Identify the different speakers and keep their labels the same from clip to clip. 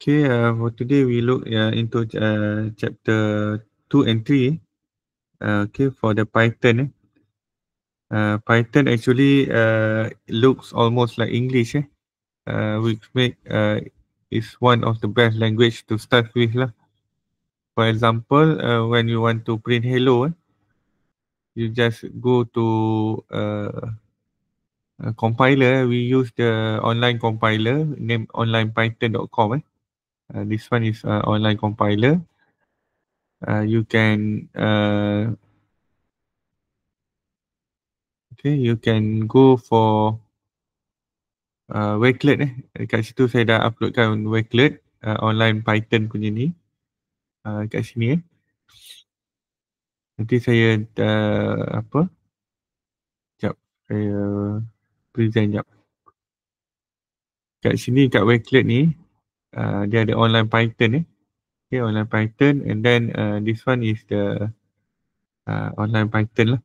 Speaker 1: Okay, for today we look into chapter 2 and 3. Okay, for the Python. Python actually looks almost like English, which make is one of the best language to start with lah. For example, when you want to print hello, you just go to compiler. We use the online compiler named onlinepython.com. This one is online compiler. You can okay, you can go for Wakelet. Dekat situ saya dah uploadkan Wakelet online Python punya ni kat sini. Nanti saya apa? Sekejap, saya present sekejap. Kat sini kat Wakelet ni dia ada online Python. Okay, online Python, and then this one is the online Python lah.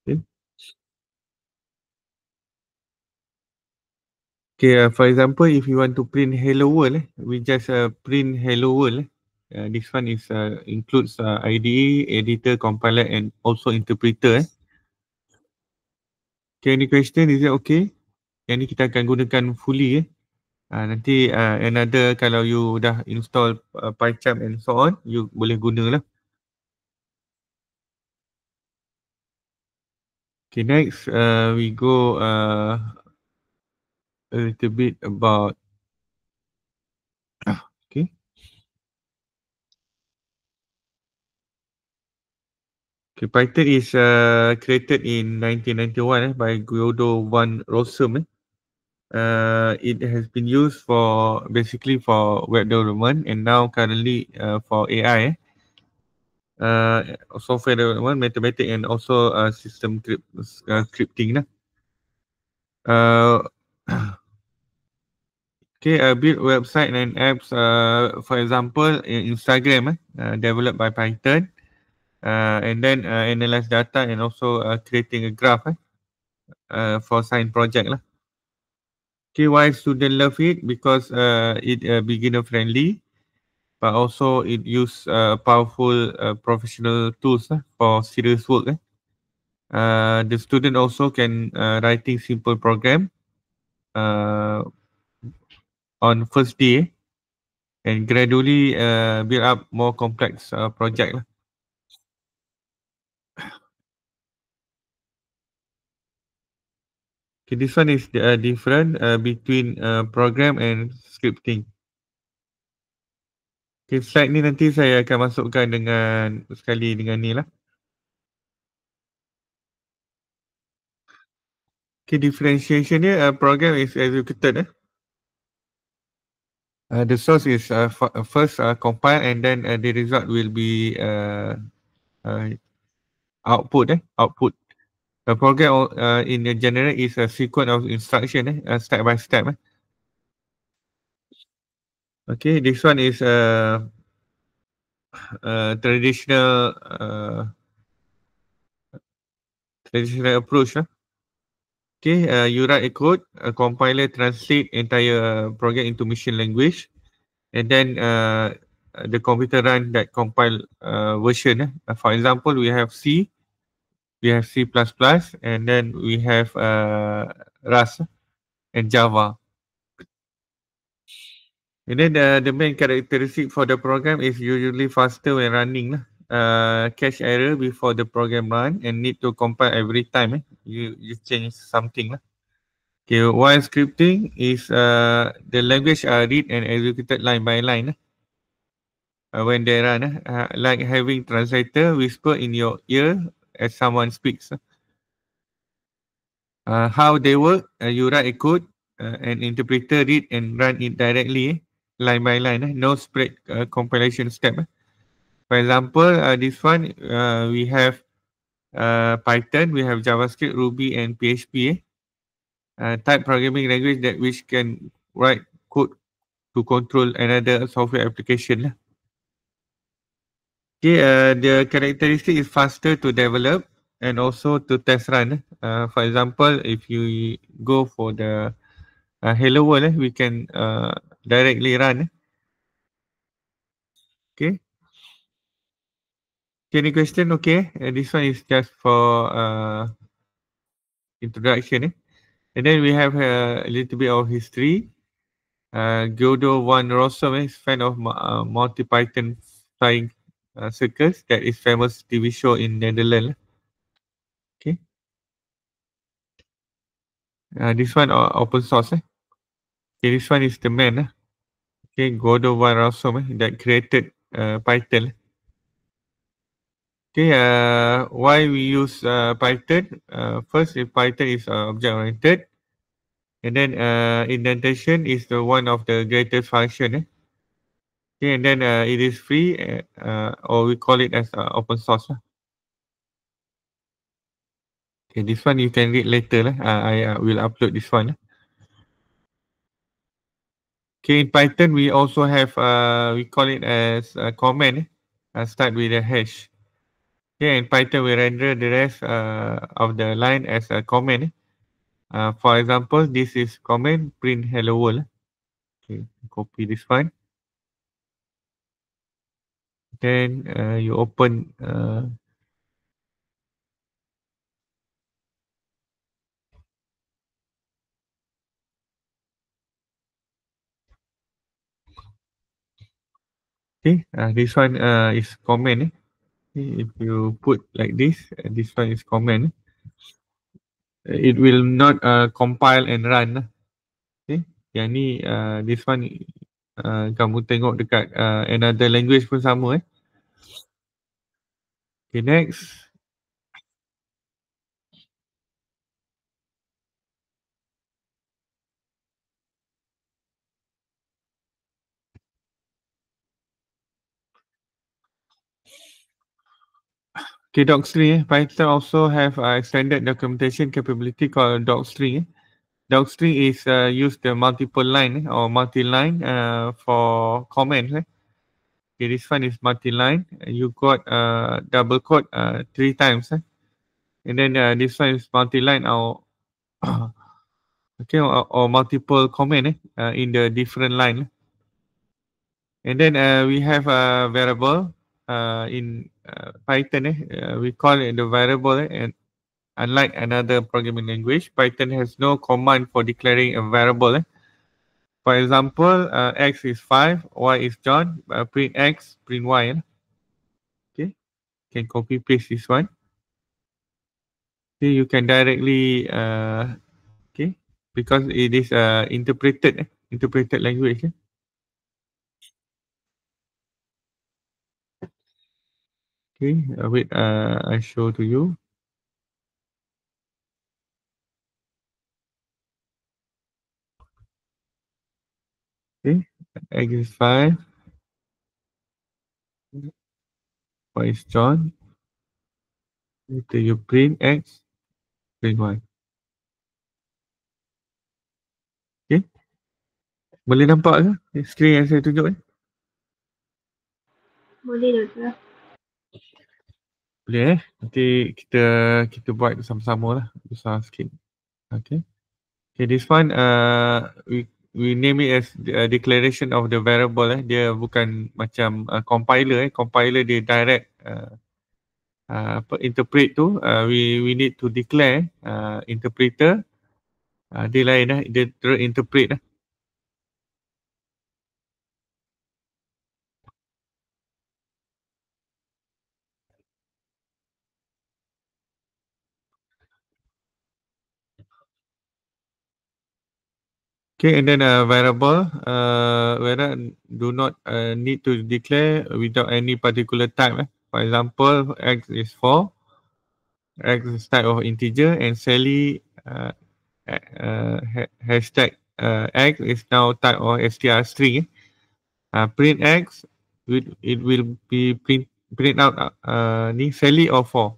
Speaker 1: Okay. Okay, for example, if you want to print hello world, we just print hello world. This one is includes IDE, editor, compiler, and also interpreter. Okay, any question? Is it okay? Yang ni kita akan gunakan fully. Nanti another, kalau you dah install PyCharm and so on, you boleh guna lah. Okay, next we go a little bit about okay. Okay, Python is created in 1991 by Guido van Rossum. It has been used for basically for web development and now currently for AI, software development, mathematics, and also system scripting. Okay, build website and apps. For example, Instagram developed by Python, and then analyze data and also creating a graph for science project lah. Okay, why student love it? Because it beginner friendly, but also it use powerful professional tools for serious work. The student also can writing simple program on first day and gradually build up more complex project lah. Okay, this one is different between program and scripting. Okay, slide ni nanti saya akan masukkan dengan sekali dengan ni lah. Okay, differentiation dia program is executed. The source is first compile and then the result will be output. Output. The program in the general is a sequence of instruction step by step. Okay, this one is traditional approach. Okay, you write a code, a compiler translate entire program into machine language, and then the computer run that compile version. For example, we have C, we have C++, and then we have Rust and Java. And then the main characteristic for the program is usually faster when running. Catch error before the program run and need to compile every time you change something. Okay, while scripting is the language are read and executed line by line when they run, like having translator whisper in your ear as someone speaks. How they work, you write a code, an interpreter read and run it directly line by line, no spread compilation step. For example, this one we have Python, we have JavaScript, Ruby, and PHP. Type programming language that which can write code to control another software application. Okay, the characteristic is faster to develop and also to test run. For example, if you go for the Hello World, we can directly run Okay. Any question? Okay. This one is just for introduction. And then we have a little bit of history. Gildo van Rossum is fan of Monty Python Flying Circus. That is famous TV show in Netherlands. Okay. This one open source. Okay, this one is the man. Okay, Gildo van Rossum that created Python. Okay, why we use Python? First, Python is object oriented, and then indentation is the one of the greatest function. Okay, and then it is free, or we call it as open source. Okay, this one you can read later. I will upload this one. Okay, in Python we also have we call it as a command. Start with a hash. Okay, in Python we render the rest of the line as a command. For example, this is command print hello world. Okay, copy this one. Then you open okay, this one is command. Okay, if you put like this one is command. It will not compile and run. Okay, yang ni this one kamu tengok dekat another language pun sama. Okay, next. Okay, docstring. Python also have extended documentation capability called docstring. Docstring is used the multiple line or multi-line for comments. Okay, this one is multi-line. You got double quote 3 times. And then this one is multi-line or okay, or multiple comment in the different line. And then we have a variable in Python. We call it the variable. And unlike another programming language, Python has no command for declaring a variable. For example, x is 5, y is John, print x, print y. Okay, can copy paste this one. Okay, you can directly okay, because it is interpreted language. Okay, wait, I show to you. Okay, x is 5, y is John. Later you print x, print y. Okay, boleh nampak ke skrin yang saya tunjuk ni?
Speaker 2: Boleh doktor.
Speaker 1: Boleh nanti kita buat sama-sama lah, besar sikit. Okay. Okay, this one we name it as the declaration of the variable. Dia bukan macam compiler. Compiler dia direct interpret tu. We need to declare interpreter. Dia lain dia terus interpret . Okay, and then variable whether do not need to declare without any particular type. For example, x is 4, x is type of integer, and Sally hashtag x is now type of str string. Print x, it will be print out ni Sally or 4.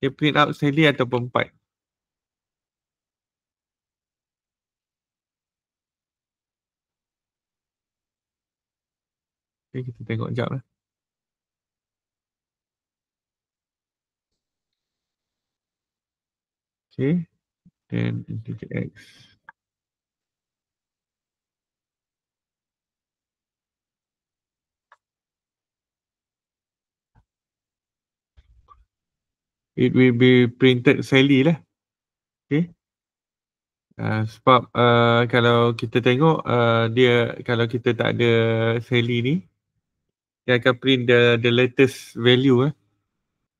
Speaker 1: Dia print out Sally ataupun 4. Okay, kita tengok sekejap lah. Okay, then integer x. it will be printed Sally lah. Okay. Sebab kalau kita tengok dia, kalau kita tak ada Sally ni, dia akan print the latest value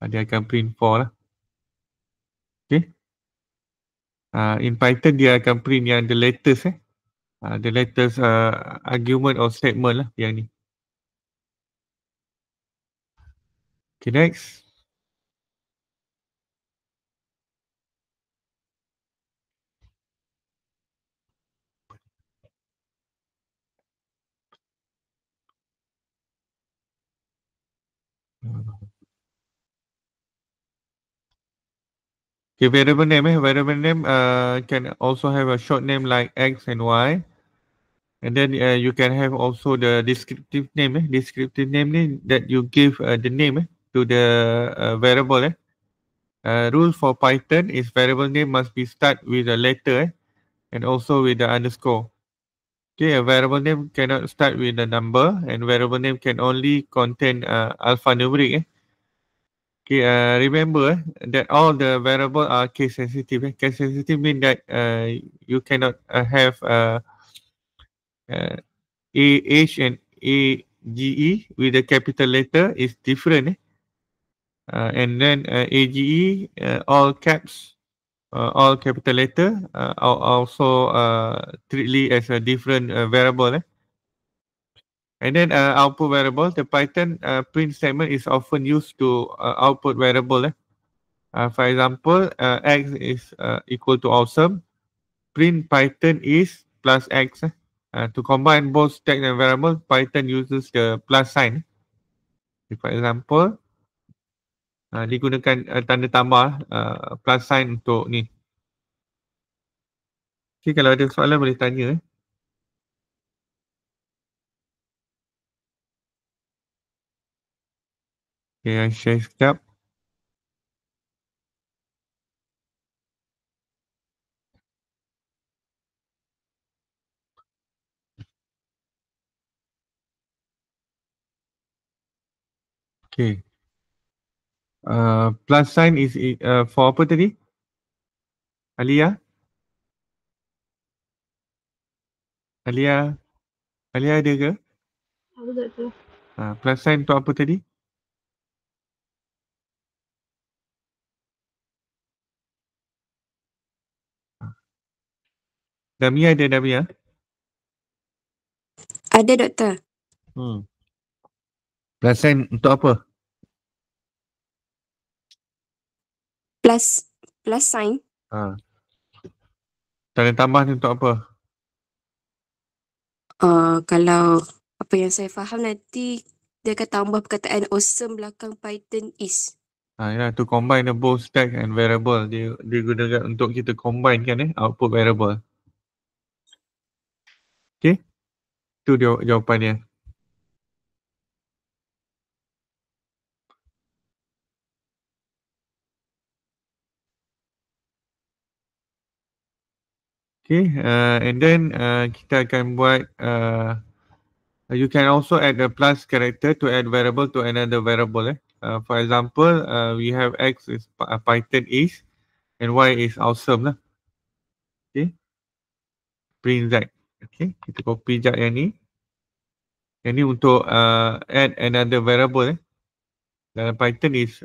Speaker 1: dia akan print 4 lah. Okay. In Python dia akan print yang the latest the latest argument or statement lah yang ni. Okay, next. Okay, variable name variable name can also have a short name like X and Y. And then you can have also the descriptive name descriptive name ni that you give the name to the variable rule for Python is variable name must be start with a letter and also with the underscore. Okay, a variable name cannot start with a number, and variable name can only contain alphanumeric. Okay, remember that all the variable are case sensitive. Case sensitive mean that you cannot have AH and AGE with a capital letter is different. And then AGE, all caps, all capital letter are also treated as a different variable. And then output variable, the Python print statement is often used to output variable. For example, X is equal to awesome. Print Python is plus X. To combine both text and variable, Python uses the plus sign. For example, digunakan tanda tambah plus sign untuk ni. Okay, kalau ada soalan boleh tanya. Okay, I share sekejap. Okay. Plus sign is for apa tadi? Alia? Alia ada ke?
Speaker 2: Ada tak tu?
Speaker 1: Plus sign untuk apa tadi? Damia ada Damia?
Speaker 3: Ada, Doktor.
Speaker 1: Plus sign untuk apa?
Speaker 3: Plus sign.
Speaker 1: Tanda tambah ni untuk apa?
Speaker 3: Kalau apa yang saya faham nanti dia akan tambah perkataan awesome belakang Python is.
Speaker 1: Ya, to combine the both text and variable. Dia digunakan untuk kita combine kan output variable. Okay. Itu jawapannya. Okay, and then kita akan buat you can also add a plus character to add variable to another variable. For example, we have X is Python is and Y is awesome lah. Okay, print Z. Okay, kita copy jap yang ni. Yang ni untuk add another variable. Dalam Python is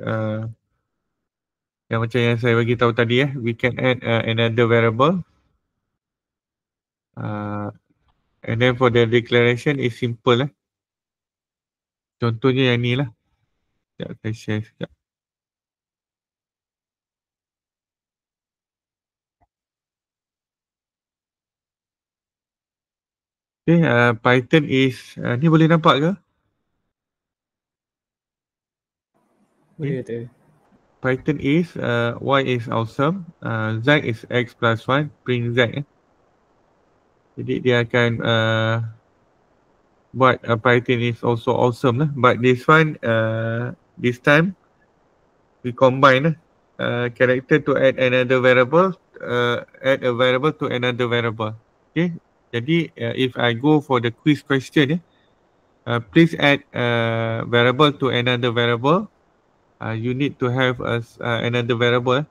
Speaker 1: yang macam yang saya bagi tahu tadi we can add another variable. And then for the declaration is simple Contohnya yang ni lah. Sekejap saya share sekejap. Okay, Python is ni boleh nampak ke?
Speaker 4: Boleh tu.
Speaker 1: Python is Y is awesome, Z is X plus 1, print Z. Jadi dia akan buat Python is also awesome lah. But this one, this time we combine character to add another variable, add a variable to another variable. Okay, jadi if I go for the quiz question, please add variable to another variable. you need to have another variable.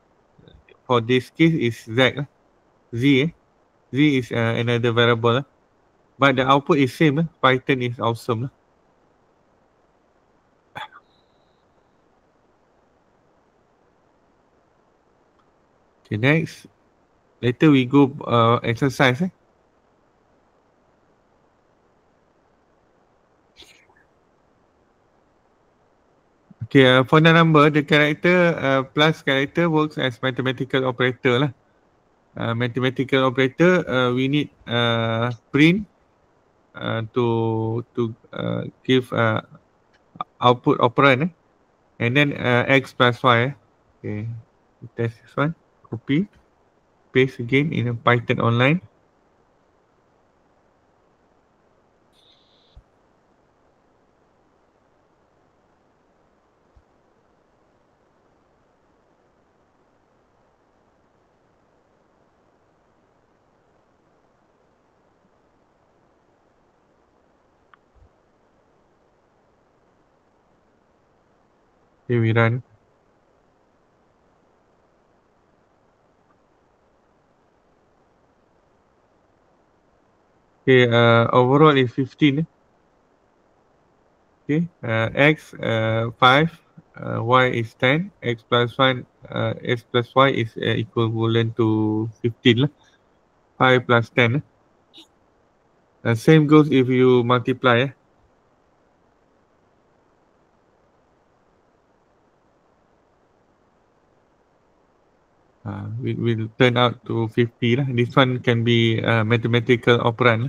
Speaker 1: For this case is Z. Z is another variable. But the output is same. Python is awesome. Okay, next. Later we go exercise. Okay, for the number, the character plus character works as mathematical operator lah. Mathematical operator, we need print to give output operand, and then x plus y. Okay, test this one. Copy, paste again in a Python online. Okay, we run. Okay, overall is 15. Okay, x 5, y is 10, x plus 1, x plus y is equivalent to 15 lah. 5 plus 10. Same goes if you multiply. Will turn out to 50 lah. This one can be mathematical operand.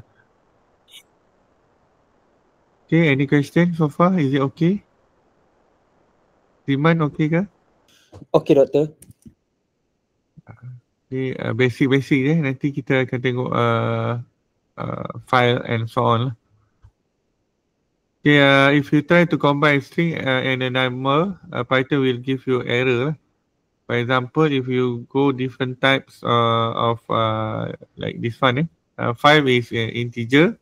Speaker 1: Okay, any question so far? Is it okay? Riman okay ke?
Speaker 2: Okay, doktor.
Speaker 1: Okay, basic-basic je. Nanti kita akan tengok file and so on. Okay, if you try to combine string and a number, Python will give you error. For example, if you go different types of like this one, 5 is an integer,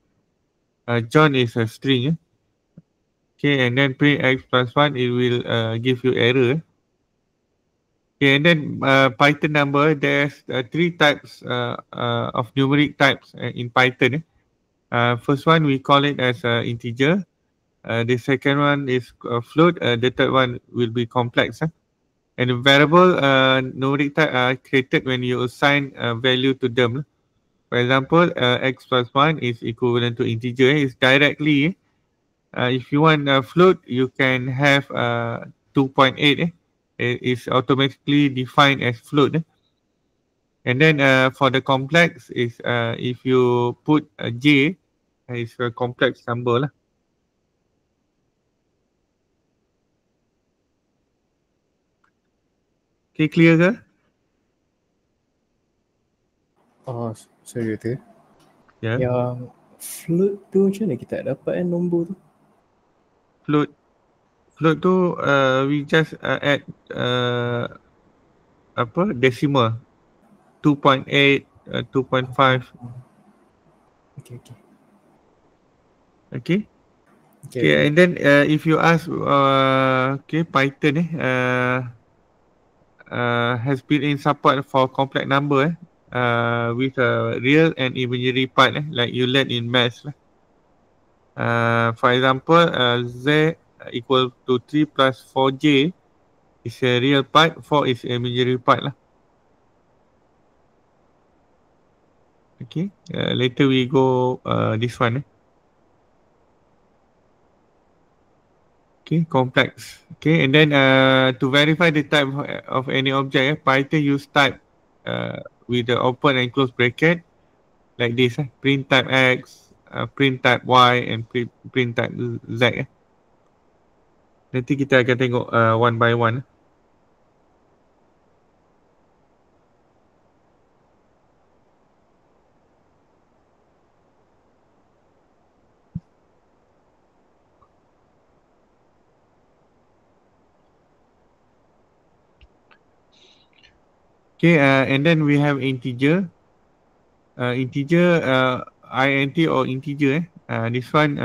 Speaker 1: John is a string. Okay, and then print x plus 1, it will give you error. Okay, and then Python number, there's 3 types of numeric types in Python. First one, we call it as integer. The second one is float. The third one will be complex. And the variable numeric type are created when you assign a value to them. For example, x plus 1 is equivalent to integer. It's directly, if you want a float, you can have 2.8. It's automatically defined as float. And then for the complex, is if you put a j, it's a complex number lah. Okay, clear ke?
Speaker 4: Oh, sorry doktor.
Speaker 1: Ya.
Speaker 4: Yang float tu macam mana kita dapat nombor tu?
Speaker 1: Float tu we just add apa decimal 2.8, 2.5.
Speaker 4: Okay.
Speaker 1: Okay. Okay, and then if you ask okay, Python has built-in support for complex number with a real and imaginary part like you learn in maths. For example, z equal to 3 plus 4j is a real part, 4 is imaginary part lah. Okay, later we go this one. Okay, complex. Okay, and then to verify the type of any object, Python use type with the open and close bracket like this. Print type X, print type Y, and print type Z. Nanti kita akan tengok one by one. Okay, and then we have integer. Integer, int or integer. This one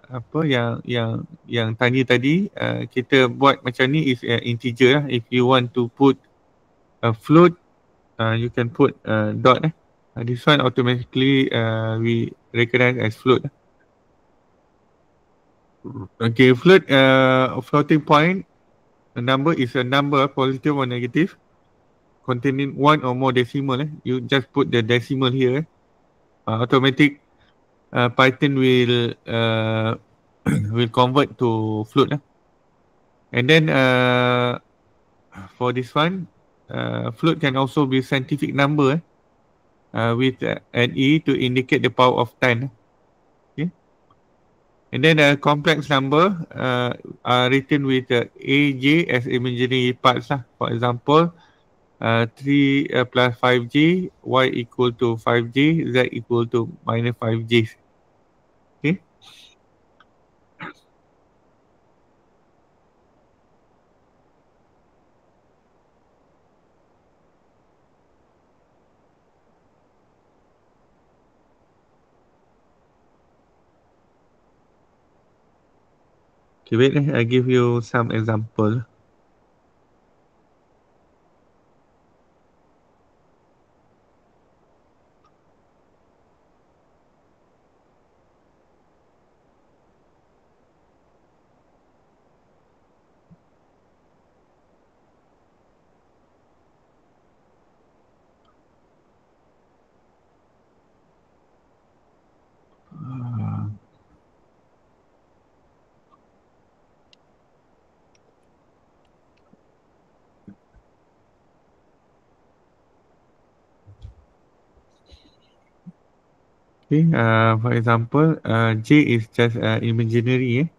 Speaker 1: apa yang tanya tadi, kita buat macam ni is integer lah. If you want to put a float, you can put dot. This one automatically we recognize as float. Okay, float, floating point, a number is a number, positive or negative, containing one or more decimal. You just put the decimal here. Automatic Python will will convert to float. And then for this one, float can also be scientific number with an E to indicate the power of 10. Okay. And then a complex number are written with A, J as imaginary parts. For example, 3 plus 5J, Y equal to 5J, Z equal to minus 5J. Okay. Okay, wait, I give you some example. Okay, for example, J is just imaginary.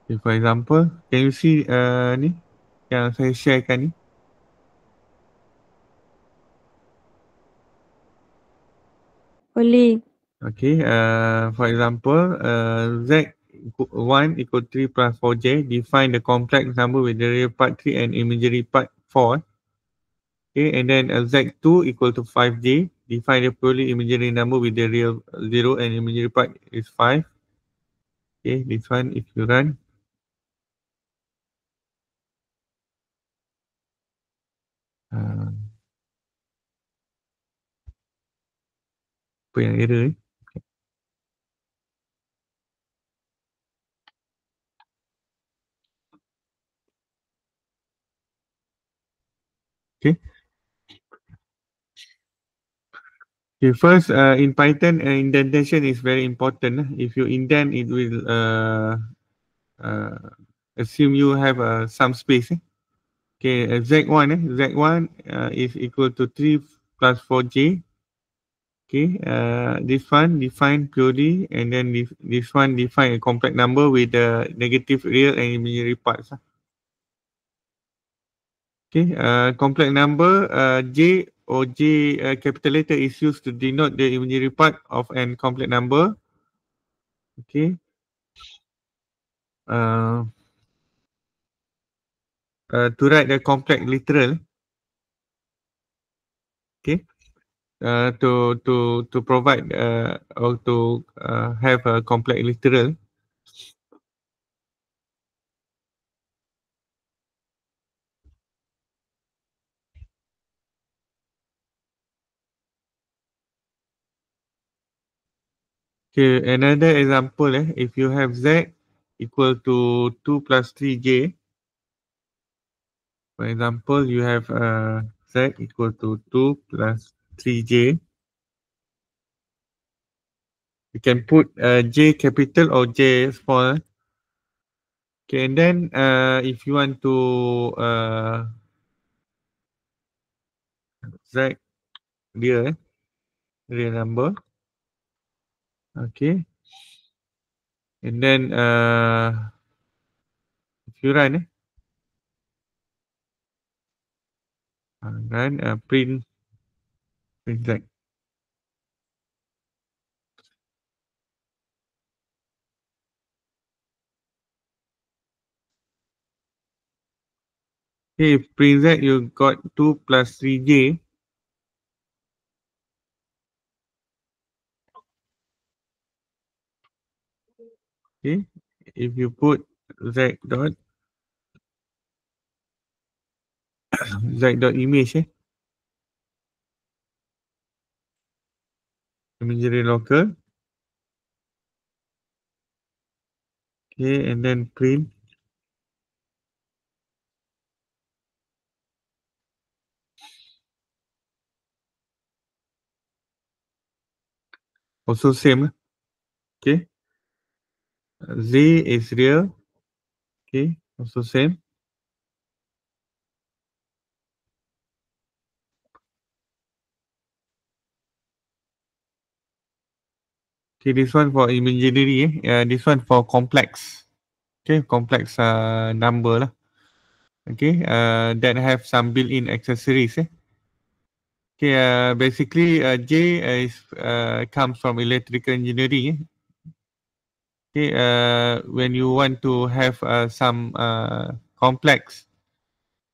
Speaker 1: Okay, for example, can you see ni yang saya sharekan ni?
Speaker 3: Boleh.
Speaker 1: Okay, for example, Z1 equal 3 plus 4J, define the complex number with the real part 3 and imaginary part 4. Okay, and then Z2 equal to 5J, define the purely imaginary number with the real 0 and imaginary part is 5. Okay, this one if you run. Apa yang error ni? Okay. Okay, first in Python, indentation is very important. If you indent, it will assume you have some space. Okay, Z1, Z1 is equal to 3 plus 4J. Okay, this one define purely, and then this one define a complex number with the negative real and imaginary parts. Okay, complex number J or J capital letter is used to denote the imaginary part of an complex number. Okay. To write the complex literal. Okay. To provide or to have a complex literal. Okay, another example, if you have Z equal to 2 plus 3J, for example, you have Z equal to 2 plus 3J. You can put J capital or J small. Okay, and then if you want to Z dia real number. Okay. And then if you run run print Z. Okay, if print Z you got 2 plus 3J. Okay, if you put Z dot Z dot image imagery local. Okay, and then print. Also same. Okay, Z is real. Okay, also same. Okay, this one for imagery. This one for complex. Okay, complex number lah. Okay, that have some built-in accessories. Okay, basically J is comes from electrical engineering. Okay, when you want to have some complex,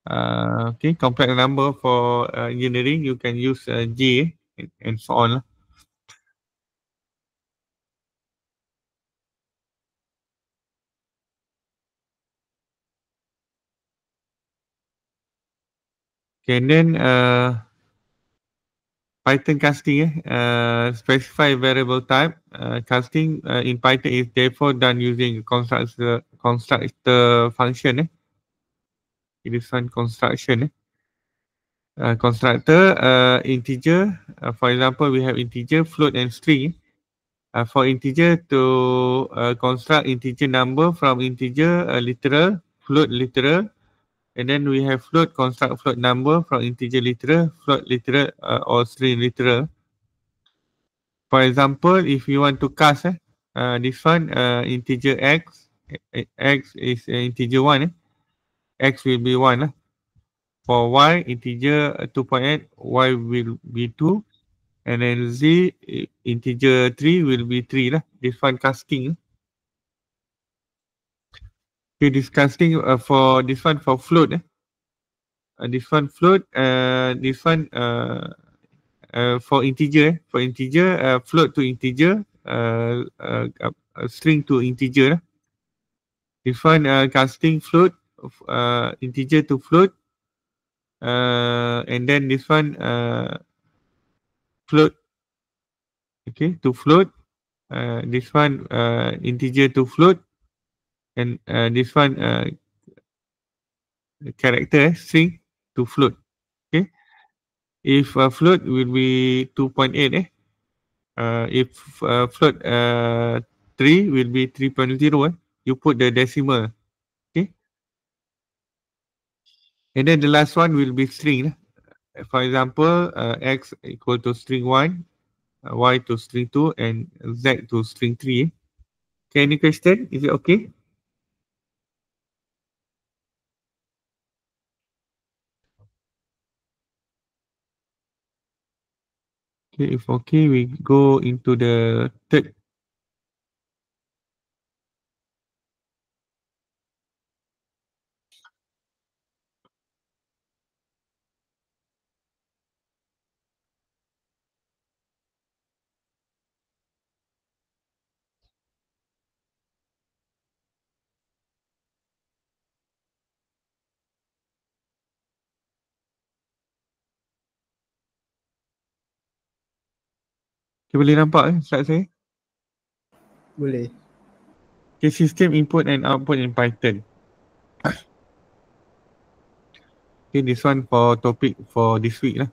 Speaker 1: complex number for engineering, you can use J and so on. Okay, and then Python casting, specify variable type. Casting in Python is therefore done using constructor function. It is one construction. Constructor integer. For example, we have integer, float, and string. For integer to construct integer number from integer literal, float literal, and then we have float, construct float number from integer literal, float literal, or string literal. For example, if you want to cast this one integer x, x is integer 1, x will be 1. For y, integer 2.8, y will be 2, and then z, integer 3 will be 3 lah. This one casting. Okay, this casting for this one for float. This one float, this one for integer. For integer, float to integer, string to integer. This one casting float, integer to float, and then this one float, okay, to float. This one integer to float, and this one character string to float. Okay, if float will be 2.8. If float 3 will be 3.0. You put the decimal. Okay, and then the last one will be string. For example, x equal to string 1, y to string 2, and z to string 3. Okay, any question? Is it okay? Okay, if okay, we go into the third. Okay, boleh nampak slide saya?
Speaker 4: Boleh.
Speaker 1: Okay, system input and output in Python. Okay, this one for topic for this week lah.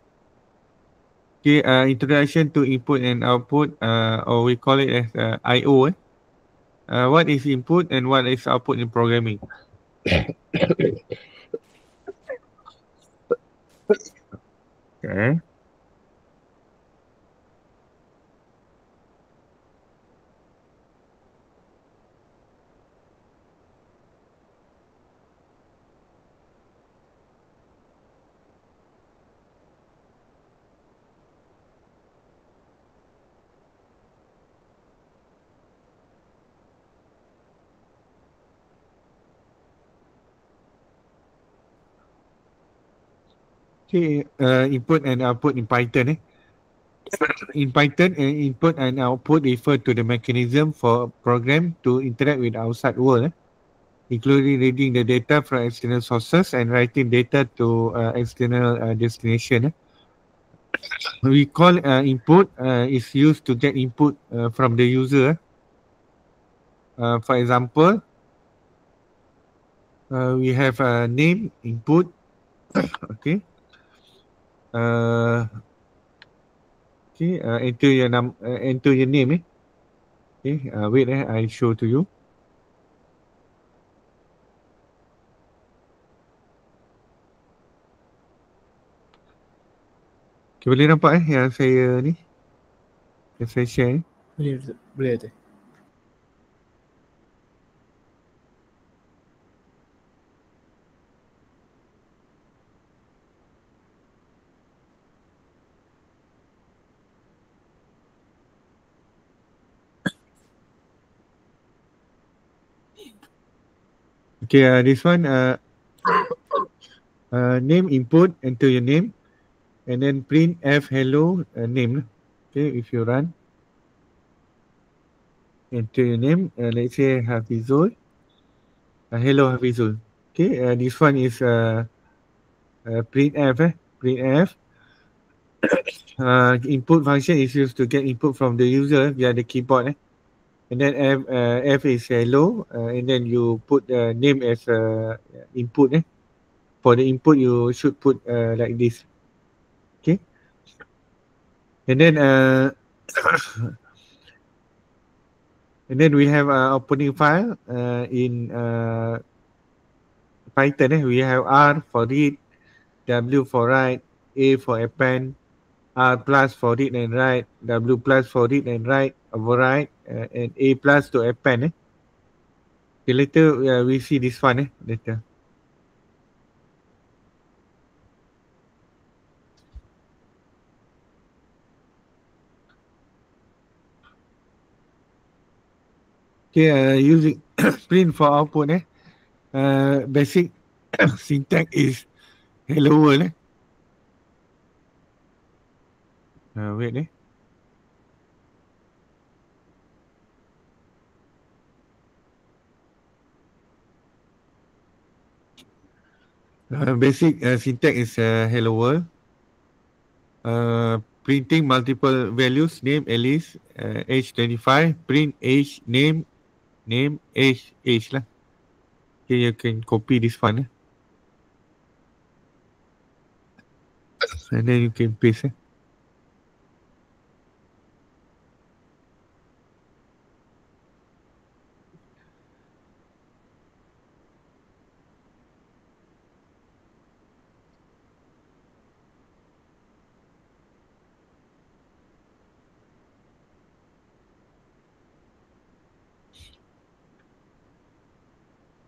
Speaker 1: Okay, introduction to input and output, or we call it as I/O. What is input and what is output in programming? Okay. Okay, input and output in Python. In Python, input and output refer to the mechanism for a program to interact with the outside world, including reading the data from external sources and writing data to external destination. We call input is used to get input from the user. For example, we have a name input. Okay. Okay. Enter your name. Okay. Wait. I show to you. Okay, boleh nampak yang saya ni? Yang saya share ni?
Speaker 4: Boleh tu.
Speaker 1: Okay, this one name input, enter your name, and then print f hello name. Okay, if you run, enter your name. Let's say Hafizul. Hello Hafizul. Okay, this one is print f. Print f. Input function is used to get input from the user via the keyboard. And then f is hello, and then you put the name as input. For the input, you should put like this. Okay. And then and then we have opening file in Python. We have R for read, W for write, A for append, R plus for read and write, W plus for read and write, override, and A plus to append. Okay, later we see this one later. Okay, using print for output. Basic syntax is hello world. Wait. Basic syntax is hello world. Printing multiple values, name Alice, age 25, print age, name, age lah. Okay, you can copy this one. And then you can paste.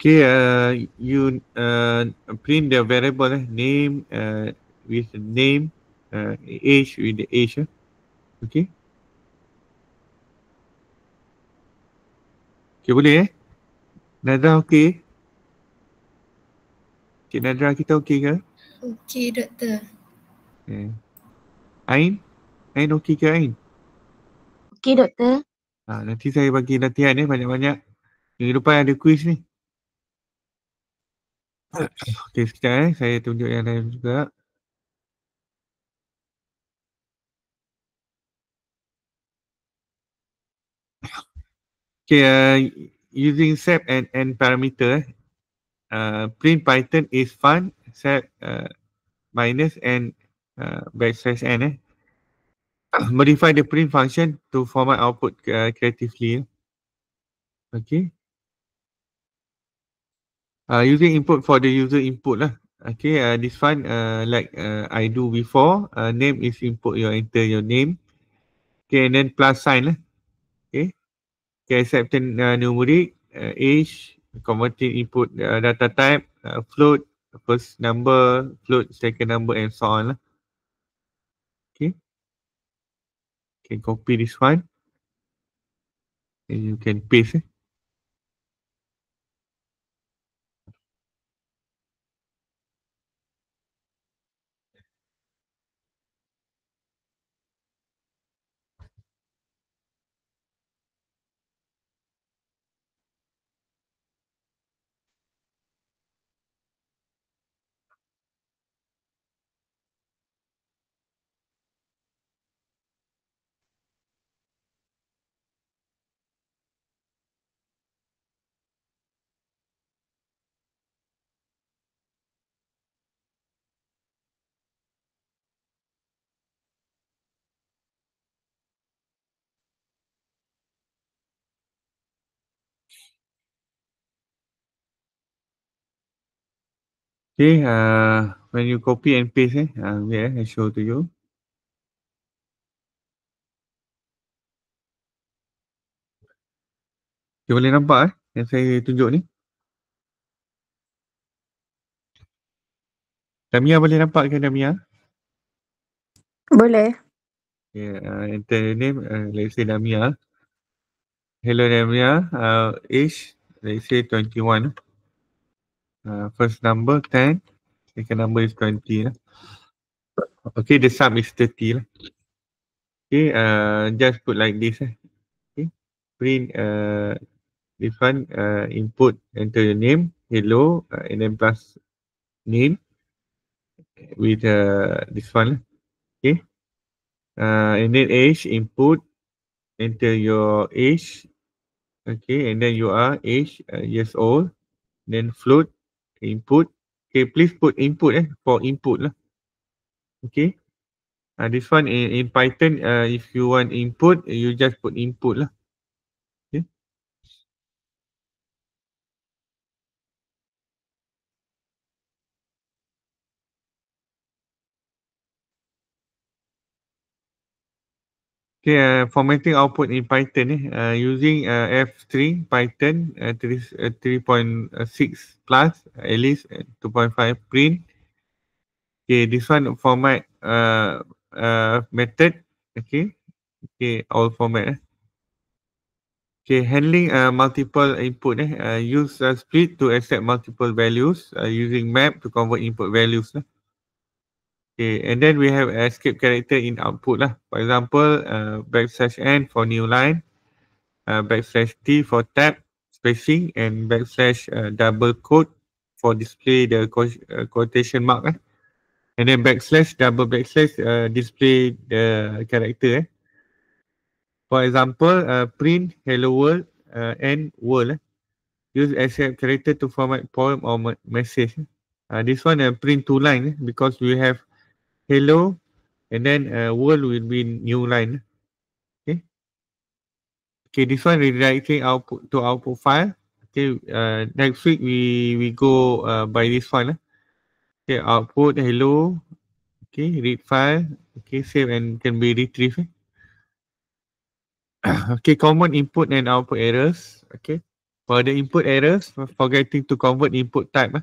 Speaker 1: Okay, you print the variable name with the name, age with the age. Okay. Okay, boleh Nadra okay? Cik Nadra kita okay ke?
Speaker 2: Okey, doktor.
Speaker 1: Ain? Ain okay ke Ain?
Speaker 3: Okey, doktor.
Speaker 1: Nanti saya bagi latihan banyak-banyak. Minggu depan ada quiz ni. Okay, sekejap saya tunjuk yang lain juga. Okay, using set and n parameter, print Python is fun, set minus n backslash n. Modify the print function to format output creatively. Okay. Using input for the user input lah. Okay, this one like I do before. Name is input, you enter your name. Okay, and then plus sign lah. Okay. Okay, accepting numeric, age, converting input data type, float, first number, float, second number, and so on. Okay. Okay, copy this one. And you can paste. Okay, when you copy and paste wait, I show to you. Okay, boleh nampak yang saya tunjuk ni? Damia boleh nampak ke Damia?
Speaker 3: Boleh.
Speaker 1: Okay, enter the name, let's say Damia. Hello Damia, age, let's say 21. First number 10, second number is 20. Okay, the sum is 30. Okay, just put like this. Okay, print this one, input, enter your name, hello, and then plus name with this one. Okay, and then age, input, enter your age. Okay, and then you are age, years old. Then float, input. Okay, please put input for input lah. Okay. This one in Python, if you want input, you just put input lah. Okay. Okay, formatting output in Python using F3 Python 3.6 plus at least 2.5 print. Okay, this one format method. Okay, all format. Okay, handling multiple input use split to accept multiple values using map to convert input values Okay, and then we have escape character in output For example, \n for new line, \t for tab spacing, and double quote for display the quotation mark and then double display the character For example, print hello world and world use escape character to format poem or message. This one print two line because we have hello and then world will be new line. Okay, this one redirecting output to output file. Okay, next week we go by this one. Okay, output hello. Okay, read file. Okay, save and can be retrieved. Okay, common input and output errors. Okay, for the input errors, forgetting to convert input type.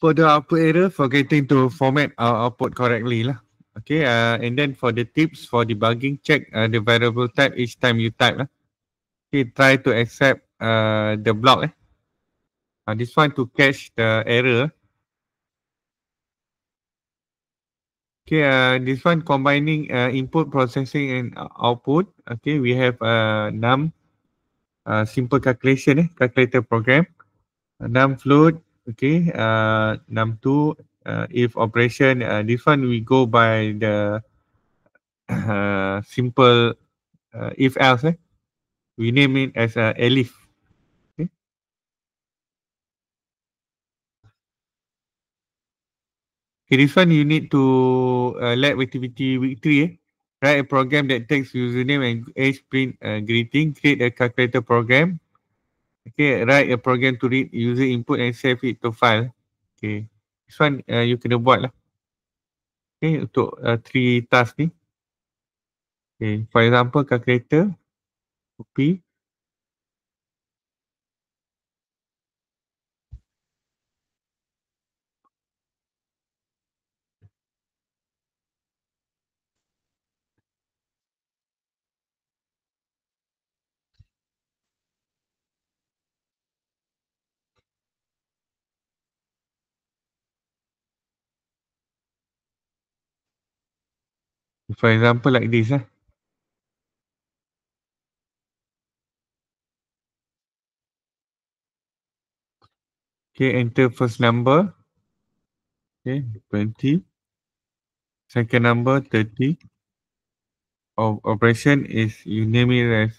Speaker 1: For the output error, forgetting to format our output correctly Okay, and then for the tips for debugging, check the variable type each time you type Okay, try to accept the block this one to catch the error. Okay, this one combining input processing and output. Okay, we have num simple calculation calculator program, num float. Okay, num2 if operation. This one we go by the simple if else. We name it as elif. Okay. Okay, this one you need to lab activity week 3. Write a program that takes username and age print greeting. Create a calculator program. Okay, write a program to read user input and save it to file. Okay, this one you kena buat lah. Okay, untuk 3 task ni. Okay, for example, calculator, copy. For example, like this Okay, enter first number. Okay, 20. Second number, 30. Operation is, you name it as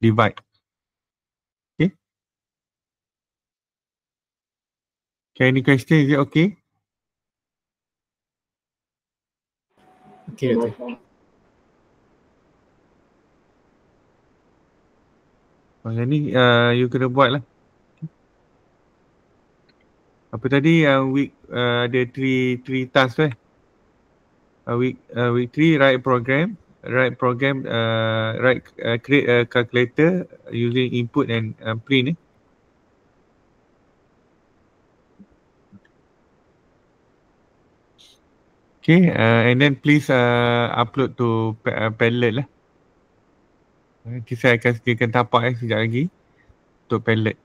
Speaker 1: divide. Okay. Okay, any question? Is it okay?
Speaker 4: Okay, Doktor.
Speaker 1: Yang ni you kena buat lah. Apa tadi yang week ada three task tu week 3 write program, create a calculator using input and print. Okay, and then please upload to Padlet lah. Nanti saya akan sediakan tapak sekejap lagi untuk Padlet.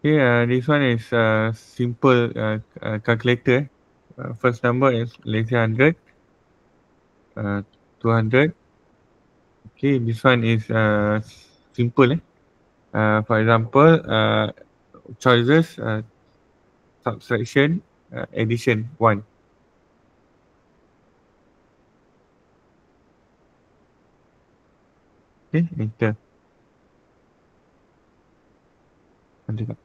Speaker 1: Okay, this one is simple calculator. First number is let's say 100, 200. Okay, this one is simple. For example, choices, subtraction, addition 1. Okay, enter. Ada tak?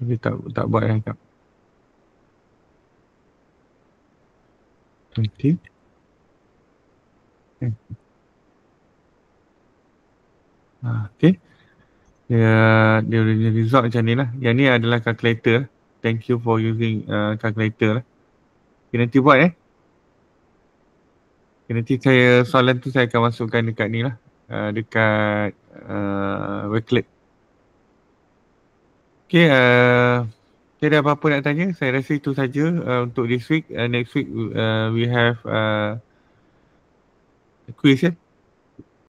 Speaker 1: Dia tak buat yang tak. 20. Okay. Dia punya result macam ni lah. Yang ni adalah calculator. Thank you for using calculator lah. Okay, nanti buat okay, nanti soalan tu saya akan masukkan dekat ni lah. Dekat Wordclip. Okay, ada apa-apa nak tanya? Saya rasa itu saja untuk this week. Next week we have quiz